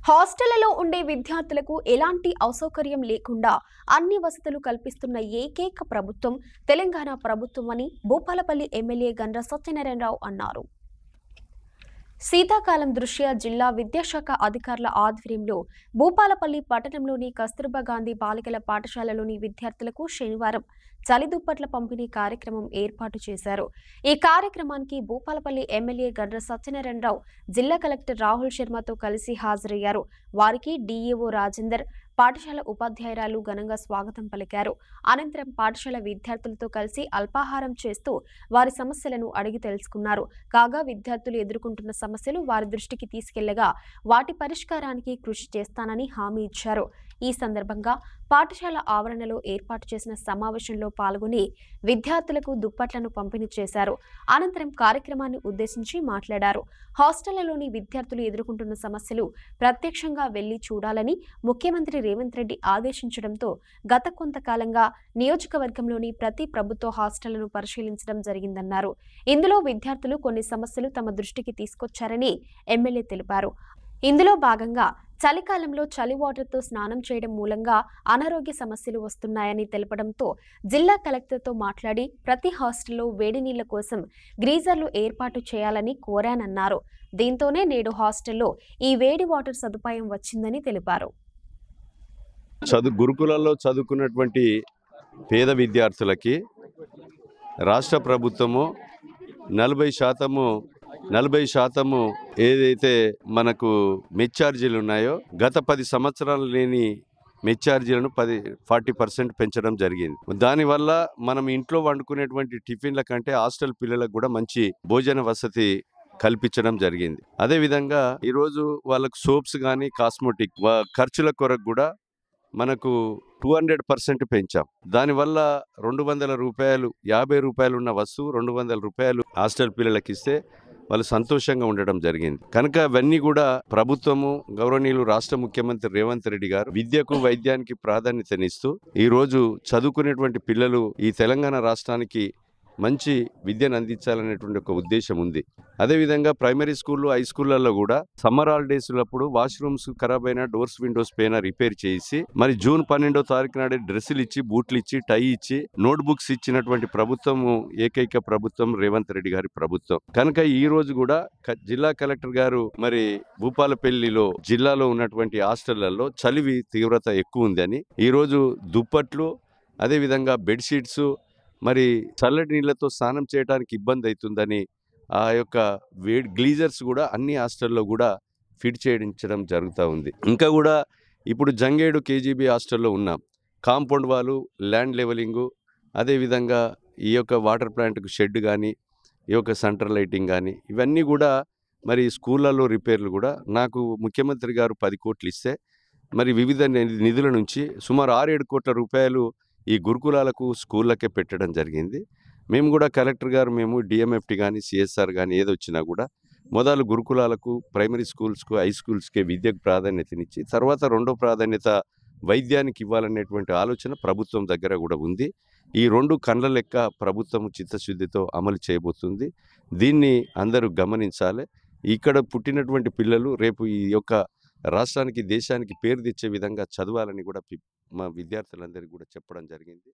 హాస్టళ్లలో ఉండే విద్యార్థులకు ఎలాంటి అసౌకర్యం లేకుండా అన్ని వసతులు కల్పిస్తున్న ఏకైక ప్రభుత్వం తెలంగాణ ప్రభుత్వం అని భూపాలపల్లి ఎమ్మెల్యే గండ్ర సత్యనారాయణరావు అన్నారు. శీతాకాలం దృష్ట్యా జిల్లా విద్యాశాఖ అధికారుల ఆధ్వర్యంలో భూపాలపల్లి పట్టణంలోని కస్తూర్బా గాంధీ బాలికల పాఠశాలలోని విద్యార్థులకు శనివారం చలి దుప్పట్ల పంపిణీ కార్యక్రమం ఏర్పాటు చేశారు. ఈ కార్యక్రమానికి భూపాలపల్లి ఎమ్మెల్యే గండ్ర సత్యనారాయణరావు జిల్లా కలెక్టర్ రాహుల్ శర్మతో కలిసి హాజరయ్యారు. వారికి డీఈఓ రాజేందర్, పాఠశాల ఉపాధ్యాయురాలు ఘనంగా స్వాగతం పలికారు. అనంతరం పాఠశాల విద్యార్థులతో కలిసి అల్పాహారం చేస్తూ వారి సమస్యలను అడిగి తెలుసుకున్నారు. కాగా విద్యార్థులు ఎదుర్కొంటున్న సమస్యలు వారి దృష్టికి తీసుకెళ్లగా వాటి పరిష్కారానికి కృషి చేస్తానని హామీ ఇచ్చారు. ఈ సందర్భంగా పాఠశాల ఆవరణలో ఏర్పాటు చేసిన సమావేశంలో పాల్గొని విద్యార్థులకు దుప్పట్లను పంపిణీ చేశారు. అనంతరం కార్యక్రమాన్ని ఉద్దేశించి మాట్లాడారు. హాస్టళ్లలోని విద్యార్థులు ఎదుర్కొంటున్న సమస్యలు ప్రత్యక్షంగా వెళ్లి చూడాలని ముఖ్యమంత్రి రేవంత్ రెడ్డి ఆదేశించడంతో గత కొంతకాలంగా నియోజకవర్గంలోని ప్రతి ప్రభుత్వ హాస్టళ్లను పరిశీలించడం జరిగిందన్నారు. ఇందులో విద్యార్థులు కొన్ని సమస్యలు తమ దృష్టికి తీసుకొచ్చారని ఎమ్మెల్యే తెలిపారు. ఇందులో భాగంగా చలికాలంలో చలి వాటర్తో స్నానం చేయడం మూలంగా అనారోగ్య సమస్యలు వస్తున్నాయని తెలపడంతో జిల్లా కలెక్టర్తో మాట్లాడి ప్రతి హాస్టల్లో వేడి నీళ్ల కోసం గ్రీజర్లు ఏర్పాటు చేయాలని కోరానన్నారు. దీంతోనే నేడు హాస్టల్లో ఈ వేడి వాటర్ సదుపాయం వచ్చిందని తెలిపారు. గురుకులాల్లో చదువుకున్నటువంటి పేద విద్యార్థులకి రాష్ట్ర ప్రభుత్వము 40% ఏదైతే మనకు మెస్ ఛార్జీలు ఉన్నాయో గత 10 సంవత్సరాలు లేని మెస్ ఛార్జీలను 40% పెంచడం జరిగింది. దానివల్ల మనం ఇంట్లో వండుకునేటువంటి టిఫిన్ల కంటే హాస్టల్ పిల్లలకు కూడా మంచి భోజన వసతి కల్పించడం జరిగింది. అదేవిధంగా ఈరోజు వాళ్ళకు సోప్స్ కానీ కాస్మెటిక్ ఖర్చుల కొరకు కూడా మనకు 200% పెంచాం. దానివల్ల 200 రూపాయలు 50 రూపాయలు ఉన్న వస్తువు 200 రూపాయలు హాస్టల్ పిల్లలకి ఇస్తే వాళ్ళు సంతోషంగా ఉండడం జరిగింది. కనుక అవన్నీ కూడా ప్రభుత్వము గౌరవనీయులు రాష్ట్ర ముఖ్యమంత్రి రేవంత్ రెడ్డి గారు విద్యకు వైద్యానికి ప్రాధాన్యతనిస్తూ ఈరోజు చదువుకునేటువంటి పిల్లలు ఈ తెలంగాణ రాష్ట్రానికి మంచి విద్యను అందించాలనేటువంటి ఒక ఉద్దేశం ఉంది. అదేవిధంగా ప్రైమరీ స్కూళ్ళు, హై స్కూళ్ళల్లో కూడా సమ్మర్ హాలిడేస్లప్పుడు వాష్రూమ్స్ ఖరాబ్ అయిన డోర్స్ విండోస్ పైన రిపేర్ చేసి మరి జూన్ 12వ తారీఖు నాడే డ్రెస్సులు ఇచ్చి, బూట్లు ఇచ్చి, టై ఇచ్చి, నోట్ బుక్స్ ఇచ్చినటువంటి ప్రభుత్వము ఏకైక ప్రభుత్వం రేవంత్ రెడ్డి గారి ప్రభుత్వం. కనుక ఈ రోజు కూడా జిల్లా కలెక్టర్ గారు మరి భూపాలపల్లిలో జిల్లాలో ఉన్నటువంటి హాస్టళ్లలో చలివి తీవ్రత ఎక్కువ ఉందని ఈ రోజు దుప్పట్లు, అదేవిధంగా బెడ్షీట్స్, మరి చల్లటి నీళ్లతో స్నానం చేయడానికి ఇబ్బంది అవుతుందని ఆ యొక్క గ్లీజర్స్ కూడా అన్ని హాస్టల్లో కూడా ఫిట్ చేయించడం జరుగుతూ ఉంది. ఇంకా కూడా ఇప్పుడు జంగేడు కేజీబీ హాస్టల్లో ఉన్నాం. కాంపౌండ్ వాళ్ళు, ల్యాండ్ లెవెలింగు, అదేవిధంగా ఈ యొక్క వాటర్ ప్లాంట్కు షెడ్ కానీ, ఈ యొక్క సెంట్రల్ లైటింగ్ కానీ ఇవన్నీ కూడా మరి స్కూళ్ళల్లో రిపేర్లు కూడా నాకు ముఖ్యమంత్రి గారు 10 కోట్లు ఇస్తే మరి వివిధ నిధుల నుంచి సుమారు 6-7 కోట్ల రూపాయలు ఈ గురుకులాలకు స్కూళ్ళకే పెట్టడం జరిగింది. మేము కూడా కలెక్టర్ గారు మేము డిఎంఎఫ్టీ కానీ సిఎస్ఆర్ కానీ ఏదొచ్చినా కూడా మొదలు గురుకులాలకు, ప్రైమరీ స్కూల్స్కు, హై స్కూల్స్కే విద్యకు ప్రాధాన్యతనిచ్చి తర్వాత రెండో ప్రాధాన్యత వైద్యానికి ఇవ్వాలనేటువంటి ఆలోచన ప్రభుత్వం దగ్గర కూడా ఉంది. ఈ 2 కండ్ల లెక్క ప్రభుత్వం చిత్తశుద్ధితో అమలు చేయబోతుంది. దీన్ని అందరూ గమనించాలి. ఇక్కడ పుట్టినటువంటి పిల్లలు రేపు ఈ యొక్క రాష్ట్రానికి, దేశానికి పేరు తెచ్చే విధంగా చదవాలని కూడా మా విద్యార్థులందరికీ కూడా చెప్పడం జరిగింది.